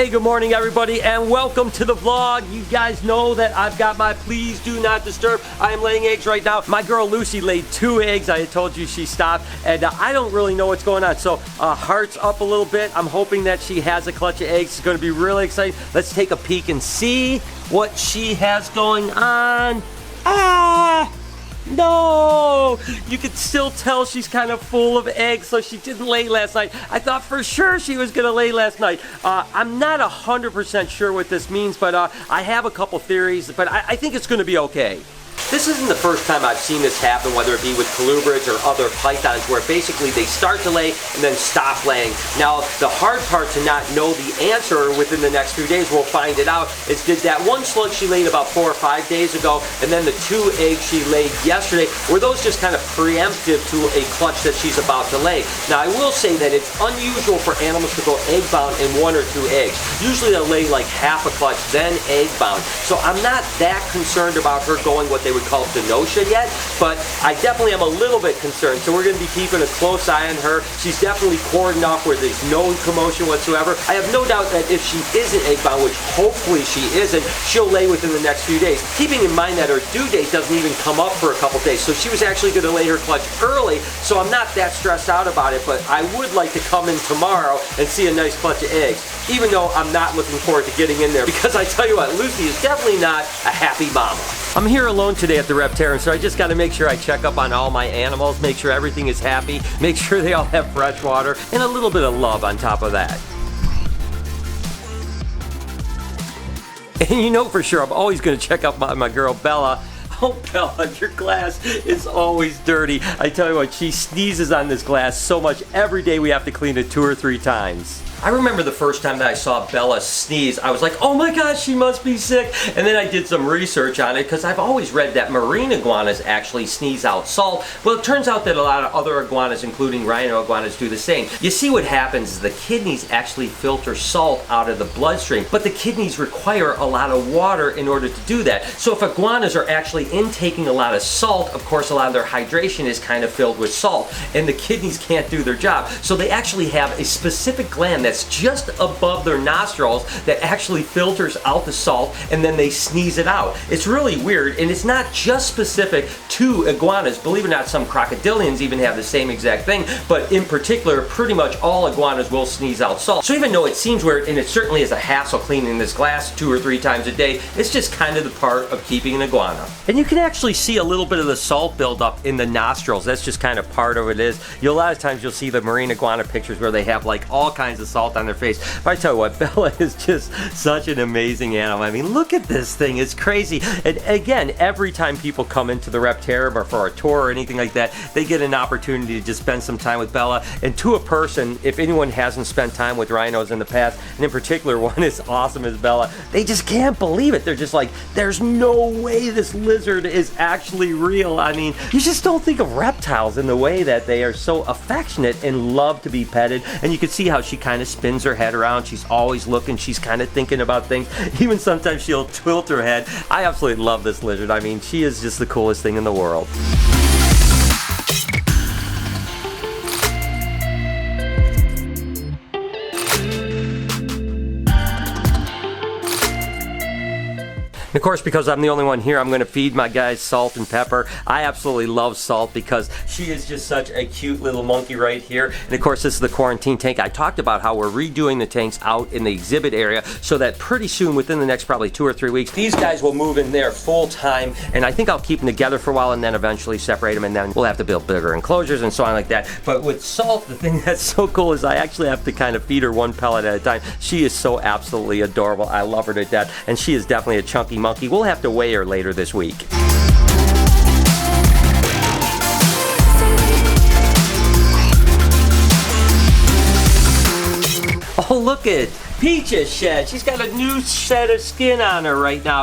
Hey, good morning everybody, and welcome to the vlog. You guys know that I've got my please do not disturb. I am laying eggs right now. My girl Lucy laid 2 eggs. I had told you she stopped, and I don't really know what's going on. So heart's up a little bit. I'm hoping that she has a clutch of eggs. It's going to be really exciting. Let's take a peek and see what she has going on. No! You can still tell she's kind of full of eggs, so she didn't lay last night. I thought for sure she was going to lay last night. I'm not 100% sure what this means, but I have a couple theories, but I think it's going to be okay. This isn't the first time I've seen this happen, whether it be with colubrids or other pythons, where basically they start to lay and then stop laying. Now, the hard part to not know the answer within the next few days, we'll find it out, is did that one slug she laid about 4 or 5 days ago, and then the 2 eggs she laid yesterday, were those just kind of preemptive to a clutch that she's about to lay? Now, I will say that it's unusual for animals to go egg-bound in 1 or 2 eggs. Usually they'll lay like half a clutch, then egg-bound. So I'm not that concerned about her going what they would call denocia yet, but I definitely am a little bit concerned. So we're going to be keeping a close eye on her. She's definitely cordoned off where there's no commotion whatsoever. I have no doubt that if she isn't egg-bound, which hopefully she isn't, she'll lay within the next few days. Keeping in mind that her due date doesn't even come up for a couple days, so she was actually going to lay her clutch early, so I'm not that stressed out about it, but I would like to come in tomorrow and see a nice clutch of eggs, even though I'm not looking forward to getting in there, because I tell you what, Lucy is definitely not a happy mama. I'm here alone today at the Reptarium, so I just got to make sure I check up on all my animals, make sure everything is happy, make sure they all have fresh water, and a little bit of love on top of that. And you know for sure, I'm always going to check up on my girl Bella. Oh, Bella, your glass is always dirty. I tell you what, she sneezes on this glass so much. Every day we have to clean it 2 or 3 times. I remember the first time that I saw Bella sneeze, I was like, oh my gosh, she must be sick. And then I did some research on it, because I've always read that marine iguanas actually sneeze out salt. Well, it turns out that a lot of other iguanas, including rhino iguanas, do the same. You see, what happens is the kidneys actually filter salt out of the bloodstream, but the kidneys require a lot of water in order to do that. So if iguanas are actually intaking a lot of salt, of course a lot of their hydration is kind of filled with salt, and the kidneys can't do their job. So they actually have a specific gland that's just above their nostrils that actually filters out the salt, and then they sneeze it out. It's really weird, and it's not just specific to iguanas. Believe it or not, some crocodilians even have the same exact thing, but in particular, pretty much all iguanas will sneeze out salt. So even though it seems weird, and it certainly is a hassle cleaning this glass 2 or 3 times a day, it's just kind of the part of keeping an iguana. And you can actually see a little bit of the salt buildup in the nostrils. That's just kind of part of it. A lot of times you'll see the marine iguana pictures where they have like all kinds of salt on their face. But I tell you what, Bella is just such an amazing animal. I mean, look at this thing. It's crazy. And again, every time people come into the Reptarium or for a tour or anything like that, they get an opportunity to just spend some time with Bella. And to a person, if anyone hasn't spent time with rhinos in the past, and in particular one as awesome as Bella, they just can't believe it. They're just like, there's no way this lizard is actually real. I mean, you just don't think of reptiles in the way that they are so affectionate and love to be petted. And you can see how she kind of spins her head around. She's always looking. She's kind of thinking about things. Even sometimes she'll tilt her head. I absolutely love this lizard. I mean, she is just the coolest thing in the world. And of course, because I'm the only one here, I'm going to feed my guys salt and pepper. I absolutely love Salt because she is just such a cute little monkey right here. And of course, this is the quarantine tank. I talked about how we're redoing the tanks out in the exhibit area so that pretty soon, within the next probably 2 or 3 weeks, these guys will move in there full time. And I think I'll keep them together for a while and then eventually separate them, and then we'll have to build bigger enclosures and so on like that. But with Salt, the thing that's so cool is I actually have to kind of feed her 1 pellet at a time. She is so absolutely adorable. I love her to death, and she is definitely a chunky monkey. We'll have to weigh her later this week. Oh, look at Peach's shed. She's got a new set of skin on her right now.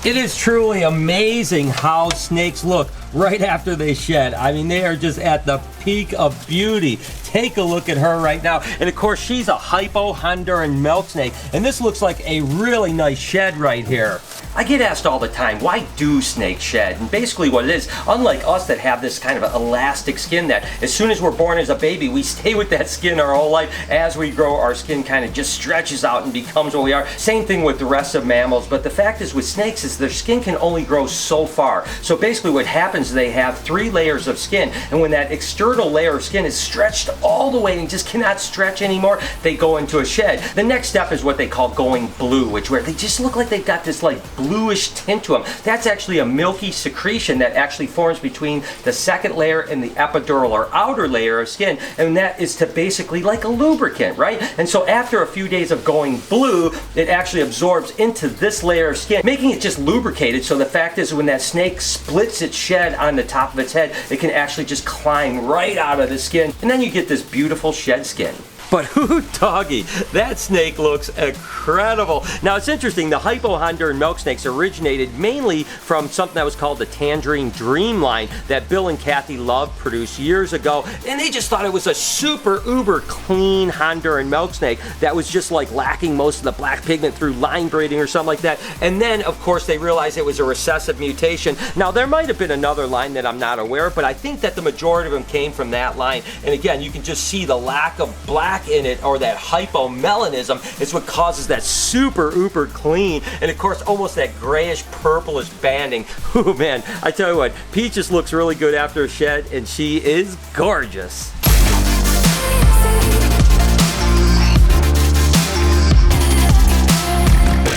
It is truly amazing how snakes look right after they shed. I mean, they are just at the peak of beauty. Take a look at her right now. And of course, she's a Hypo-Honduran milk snake. And this looks like a really nice shed right here. I get asked all the time, why do snakes shed? And basically what it is, unlike us that have this kind of elastic skin that as soon as we're born as a baby, we stay with that skin our whole life. As we grow, our skin kind of just stretches out and becomes what we are. Same thing with the rest of mammals, but the fact is with snakes is their skin can only grow so far. So basically what happens is they have 3 layers of skin, and when that external layer of skin is stretched all the way and just cannot stretch anymore, they go into a shed. The next step is what they call going blue, where they just look like they've got this like bluish tint to them. That's actually a milky secretion that actually forms between the second layer and the epidural or outer layer of skin, and that is to basically like a lubricant, right? And so after a few days of going blue, it actually absorbs into this layer of skin, making it just lubricated. So the fact is when that snake splits its shed on the top of its head, it can actually just climb right out of the skin, and then you get this beautiful shed skin. But whoo doggy, that snake looks incredible. Now it's interesting, the Hypo-Honduran milk snakes originated mainly from something that was called the Tangerine Dream line that Bill and Kathy Love produced years ago. And they just thought it was a super uber clean Honduran milk snake that was just like lacking most of the black pigment through line breeding or something like that. And then of course they realized it was a recessive mutation. Now there might have been another line that I'm not aware of, but I think that the majority of them came from that line. And again, you can just see the lack of black in it, or that hypomelanism is what causes that super uber clean, and of course almost that grayish purplish banding. Oh man, I tell you what, Peaches looks really good after a shed, and she is gorgeous.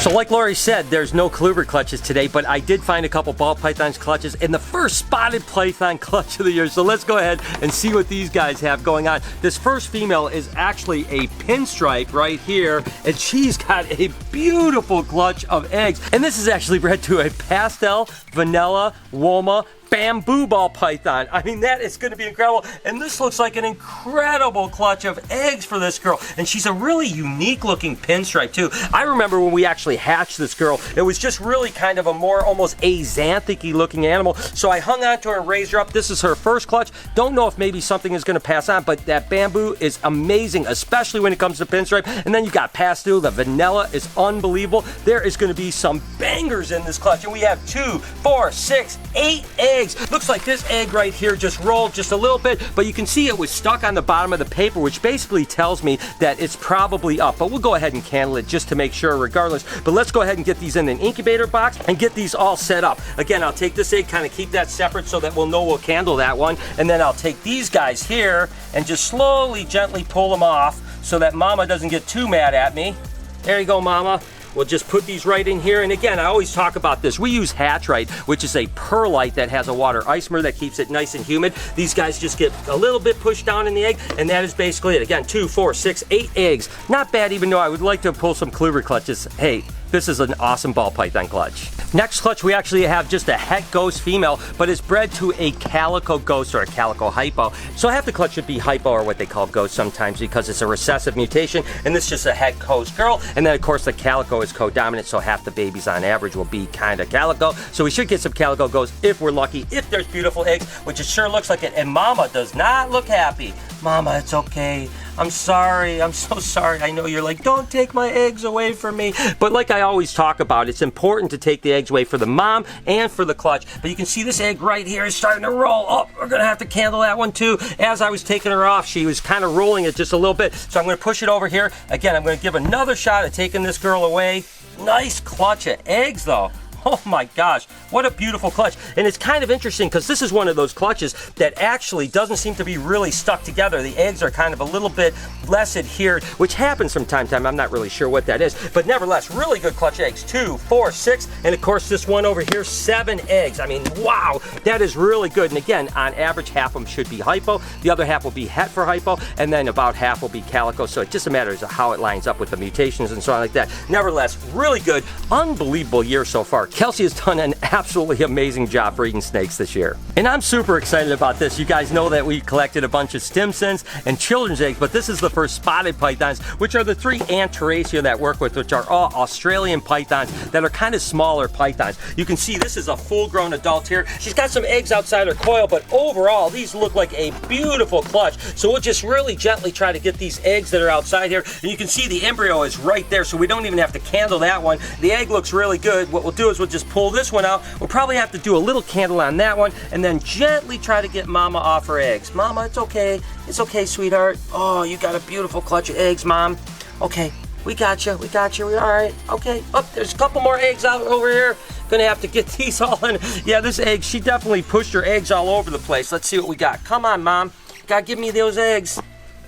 So like Lori said, there's no Kluber clutches today, but I did find a couple ball pythons clutches in the first spotted python clutch of the year. So let's go ahead and see what these guys have going on. This first female is actually a pinstripe right here, and she's got a beautiful clutch of eggs. And this is actually bred to a pastel, vanilla, Woma, bamboo ball python. I mean, that is going to be incredible. And this looks like an incredible clutch of eggs for this girl. And she's a really unique looking pinstripe too. I remember when we actually hatched this girl, it was just really kind of a more almost axanthic-y looking animal. So I hung on to her and raised her up. This is her first clutch. Don't know if maybe something is going to pass on, but that bamboo is amazing, especially when it comes to pinstripe. And then you got pastel. The vanilla is unbelievable. There is going to be some bangers in this clutch. And we have 2, 4, 6, 8 eggs. Looks like this egg right here just rolled just a little bit, but you can see it was stuck on the bottom of the paper, which basically tells me that it's probably up. But we'll go ahead and candle it just to make sure regardless. But let's go ahead and get these in an incubator box and get these all set up. Again, I'll take this egg, kind of keep that separate so that we'll know we'll candle that one. And then I'll take these guys here and just slowly, gently pull them off so that Mama doesn't get too mad at me. There you go, Mama. We'll just put these right in here. And again, I always talk about this. We use Hatchite, which is a perlite that has a water isomer that keeps it nice and humid. These guys just get a little bit pushed down in the egg, and that is basically it. Again, 2, 4, 6, 8 eggs. Not bad, even though I would like to pull some Kluber clutches. Hey, this is an awesome ball python clutch. Next clutch, we actually have just a het ghost female, but it's bred to a calico ghost or a calico hypo. So half the clutch should be hypo, or what they call ghost sometimes, because it's a recessive mutation, and this is just a het ghost girl. And then of course the calico is co-dominant, so half the babies on average will be kind of calico. So we should get some calico ghosts if we're lucky, if there's beautiful eggs, which it sure looks like it. And Mama does not look happy. Mama, it's okay. I'm sorry. I'm so sorry. I know you're like, don't take my eggs away from me. But like I always talk about, it's important to take the eggs away for the mom and for the clutch. But you can see this egg right here is starting to roll. Oh, we're going to have to candle that one too. As I was taking her off, she was kind of rolling it just a little bit. So I'm going to push it over here. Again, I'm going to give another shot at taking this girl away. Nice clutch of eggs though. Oh my gosh, what a beautiful clutch. And it's kind of interesting because this is one of those clutches that actually doesn't seem to be really stuck together. The eggs are kind of a little bit less adhered, which happens from time to time. I'm not really sure what that is, but nevertheless, really good clutch eggs. 2, 4, 6, and of course this one over here, 7 eggs. I mean, wow, that is really good. And again, on average, half of them should be hypo. The other half will be het for hypo, and then about half will be calico. So it just matters of how it lines up with the mutations and so on like that. Nevertheless, really good, unbelievable year so far. Kelsey has done an absolutely amazing job breeding snakes this year. And I'm super excited about this. You guys know that we collected a bunch of Stimsons and children's eggs, but this is the first spotted pythons, which are the 3 Anteracia that work with, which are all Australian pythons that are kind of smaller pythons. You can see this is a full-grown adult here. She's got some eggs outside her coil, but overall, these look like a beautiful clutch. So we'll just really gently try to get these eggs that are outside here. And you can see the embryo is right there, so we don't even have to candle that one. The egg looks really good. What we'll do is we'll just pull this one out. We'll probably have to do a little candle on that one, and then gently try to get Mama off her eggs. Mama, it's okay. It's okay, sweetheart. Oh, you got a beautiful clutch of eggs, Mom. Okay, we got you. We got you. All right. Okay. Oh, there's a couple more eggs out over here. Gonna have to get these all in. Yeah, this egg, she definitely pushed her eggs all over the place. Let's see what we got. Come on, Mom. Gotta give me those eggs.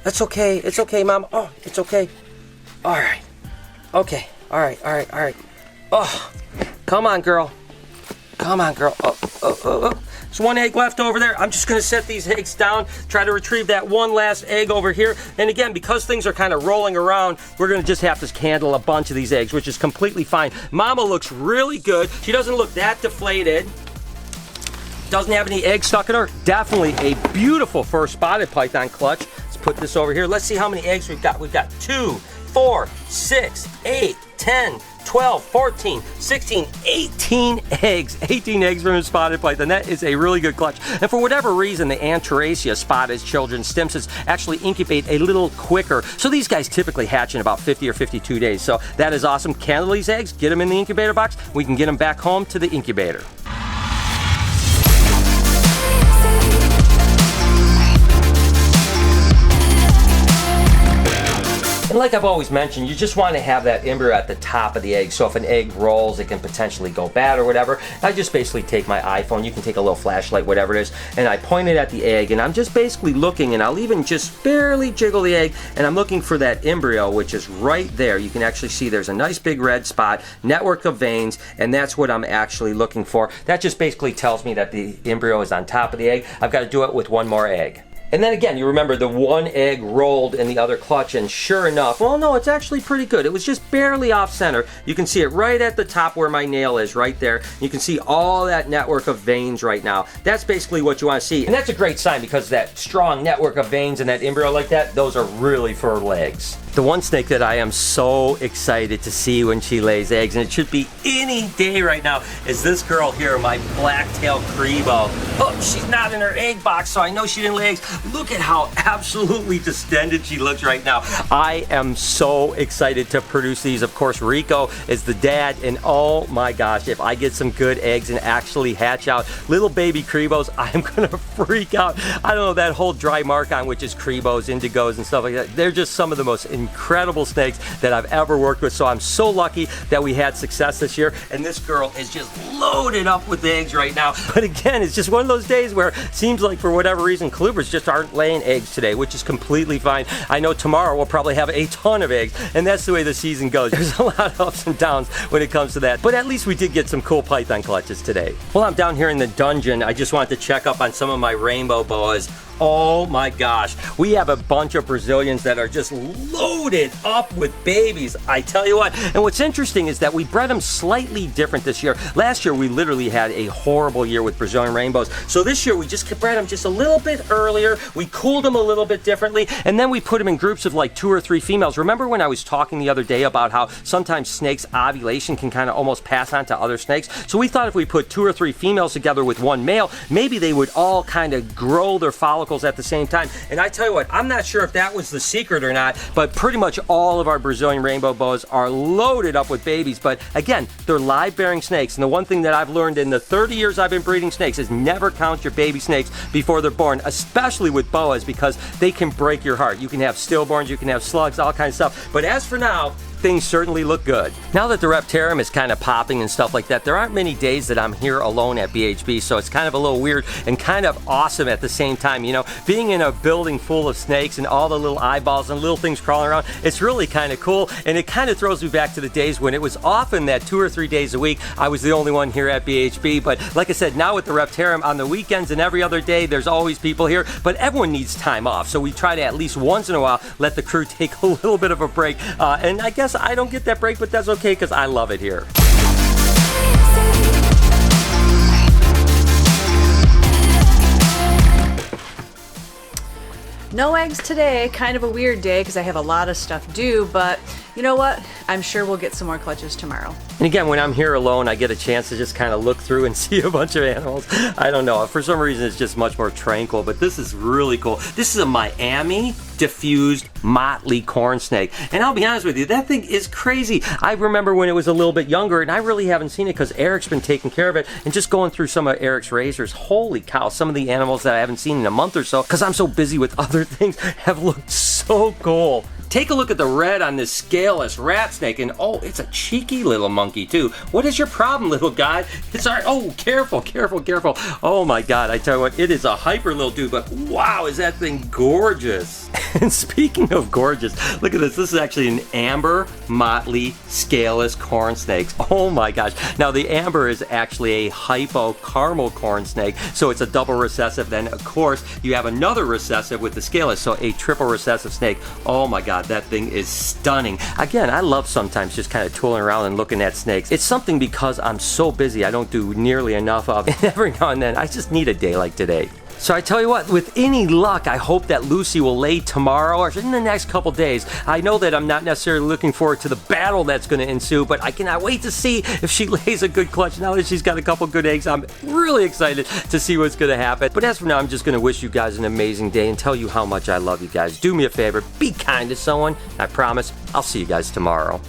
That's okay. It's okay, Mom. Oh, it's okay. All right. Okay. All right. All right. All right. Oh, come on, girl. Come on, girl. There's one egg left over there. I'm just going to set these eggs down, try to retrieve that one last egg over here. And again, because things are kind of rolling around, we're going to just have to candle a bunch of these eggs, which is completely fine. Mama looks really good. She doesn't look that deflated. Doesn't have any eggs stuck in her. Definitely a beautiful first spotted python clutch. Let's put this over here. Let's see how many eggs we've got. We've got 2, 4, 6, 8, 10, 12, 14, 16, 18 eggs. 18 eggs from a spotted python. That is a really good clutch. And for whatever reason, the Anteracia spotted children's Stimsons actually incubate a little quicker. So these guys typically hatch in about 50 or 52 days. So that is awesome. Candle these eggs, get them in the incubator box. We can get them back home to the incubator. And like I've always mentioned, you just want to have that embryo at the top of the egg, so if an egg rolls, it can potentially go bad or whatever. I just basically take my iPhone, you can take a little flashlight, whatever it is, and I point it at the egg, and I'm just basically looking, and I'll even just barely jiggle the egg, and I'm looking for that embryo, which is right there. You can actually see there's a nice big red spot, network of veins, and that's what I'm actually looking for. That just basically tells me that the embryo is on top of the egg. I've got to do it with one more egg. And then again, you remember the one egg rolled in the other clutch, and sure enough, well, no, it's actually pretty good. It was just barely off center. You can see it right at the top where my nail is, right there. You can see all that network of veins right now. That's basically what you want to see. And that's a great sign, because that strong network of veins in that embryo like that, those are really fertile eggs. The one snake that I am so excited to see when she lays eggs, and it should be any day right now, is this girl here, my black-tailed Crebo. Oh, she's not in her egg box, so I know she didn't lay eggs. Look at how absolutely distended she looks right now. I am so excited to produce these. Of course, Rico is the dad, and oh my gosh, if I get some good eggs and actually hatch out little baby Crebos, I'm gonna freak out. I don't know, that whole dry mark on, which is Crebos, Indigos, and stuff like that, they're just some of the most incredible snakes that I've ever worked with. So I'm so lucky that we had success this year, and this girl is just loaded up with eggs right now. But again, it's just one of those days where it seems like for whatever reason Colubers just aren't laying eggs today, which is completely fine. I know tomorrow we'll probably have a ton of eggs, and that's the way the season goes. There's a lot of ups and downs when it comes to that, but at least we did get some cool python clutches today. While I'm down here in the dungeon, I just wanted to check up on some of my rainbow boas. Oh my gosh, we have a bunch of Brazilians that are just loaded up with babies, I tell you what. And what's interesting is that we bred them slightly different this year. Last year we literally had a horrible year with Brazilian rainbows. So this year we just bred them just a little bit earlier, we cooled them a little bit differently, and then we put them in groups of like 2 or 3 females. Remember when I was talking the other day about how sometimes snakes' ovulation can kind of almost pass on to other snakes? So we thought if we put 2 or 3 females together with one male, maybe they would all kind of grow their follicles at the same time. And I tell you what, I'm not sure if that was the secret or not, but pretty much all of our Brazilian rainbow boas are loaded up with babies. But again, they're live bearing snakes, and the one thing that I've learned in the 30 years I've been breeding snakes is never count your baby snakes before they're born, especially with boas, because they can break your heart. You can have stillborns, you can have slugs, all kinds of stuff. But as for now, things certainly look good. Now that the Reptarium is kind of popping and stuff like that, there aren't many days that I'm here alone at BHB, so it's kind of a little weird and kind of awesome at the same time. You know, being in a building full of snakes and all the little eyeballs and little things crawling around, it's really kind of cool, and it kind of throws me back to the days when it was often that 2 or 3 days a week I was the only one here at BHB. But like I said, now with the Reptarium, on the weekends and every other day, there's always people here, but everyone needs time off, so we try to at least once in a while let the crew take a little bit of a break, and I guess I don't get that break, but that's okay because I love it here. No eggs today, kind of a weird day because I have a lot of stuff due, but you know what? I'm sure we'll get some more clutches tomorrow. And again, when I'm here alone, I get a chance to just kind of look through and see a bunch of animals. I don't know. For some reason, it's just much more tranquil, but this is really cool. This is a Miami diffused motley corn snake. And I'll be honest with you, that thing is crazy. I remember when it was a little bit younger, and I really haven't seen it because Eric's been taking care of it. And just going through some of Eric's razors, holy cow, some of the animals that I haven't seen in a month or so, because I'm so busy with other things, have looked so cool. Take a look at the red on this scaleless rat snake, and oh, it's a cheeky little monkey too. What is your problem, little guy? It's our, oh, careful, careful, careful. Oh my God, I tell you what, it is a hyper little dude, but wow, is that thing gorgeous. And speaking of gorgeous, look at this. This is actually an amber motley scaleless corn snake. Oh my gosh. Now the amber is actually a hypo caramel corn snake, so it's a double recessive. Then of course you have another recessive with the scaleless, so a triple recessive snake. Oh my God, that thing is stunning. Again, I love sometimes just kind of tooling around and looking at snakes. It's something because I'm so busy, I don't do nearly enough of it. And every now and then, I just need a day like today. So I tell you what, with any luck, I hope that Lucy will lay tomorrow or in the next couple days. I know that I'm not necessarily looking forward to the battle that's going to ensue, but I cannot wait to see if she lays a good clutch. Now that she's got a couple good eggs, I'm really excited to see what's going to happen. But as for now, I'm just going to wish you guys an amazing day and tell you how much I love you guys. Do me a favor, be kind to someone. I promise I'll see you guys tomorrow.